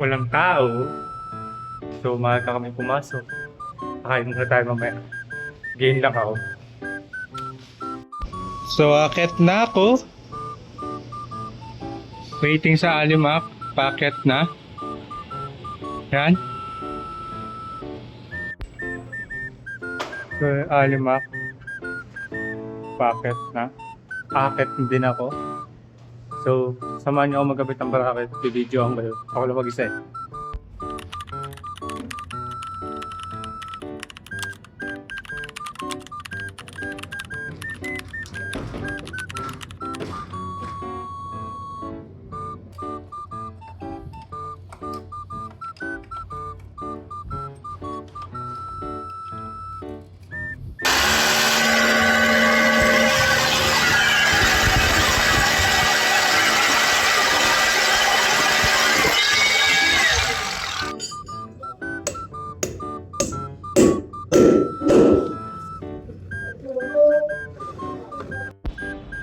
walang tao. So, maaga kami pumasok. Kakain muna tayo mamaya. Gain lang ako. So, akit na ako. Waiting sa Alimak. Paket na. Yan. So, Alimak. Paket na. Akit din ako. So, samahan niyo ako magkabit ng bracket. Video ang kayo. Ako lang mag-isa eh.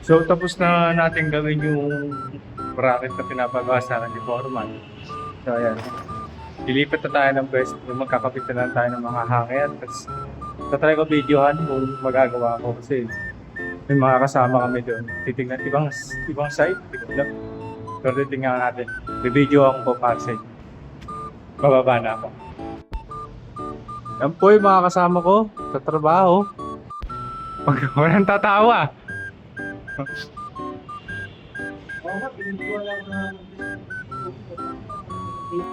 So, tapos na natin gawin yung bracket na pinapagawa sa akin ni Foreman. So, ayan. Lilipat na tayo ng pwesto. Magkakapit na lang tayo ng mga hanger. Tapos, tatry ko videohan kung magagawa ko kasi may mga kasama kami doon. Titignan ibang site. Titignan. Pero titignan natin. Bibideo akong papasay. Bababa na ako. Yan po yung mga kasama ko sa trabaho. Pag walang tatawa.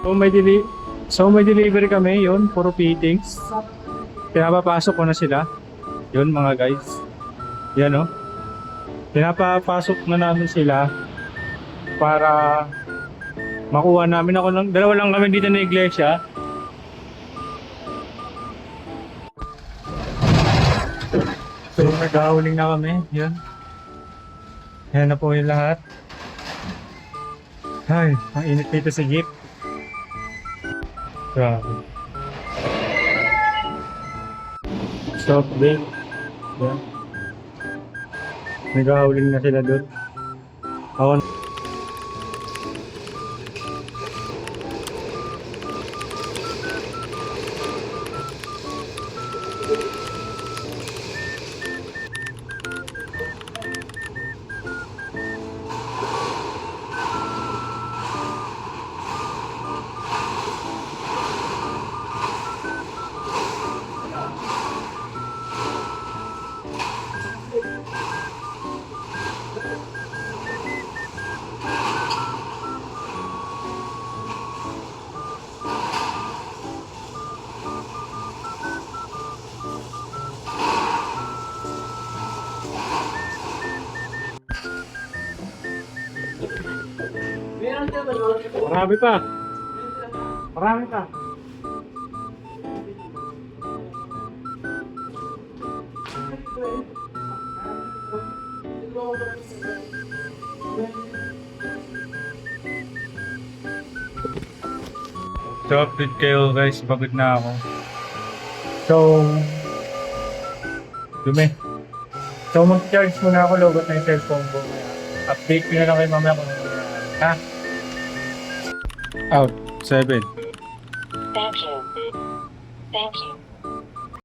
So may delivery kami, yun, puro fittings. Pinapapasok ko na sila. Yun mga guys. Yan o. Pinapapasok na namin sila para makuha namin ako ng dalawa lang kami dito na iglesia. So naghahuling na kami, yun. Ayan na po yung lahat. Ay, ang init dito sa jeep. Grabe. Soft drink. Ayan. Naghahuling na sila doon. Ako. Marami pa. Marami pa. So update kayo guys, pagod na ako. So dumi. So mag-charge muna ako, logot na yung cellphone ko. Update ko na lang kayo mamaya kung ha? Out. 7. Thank you. Thank you.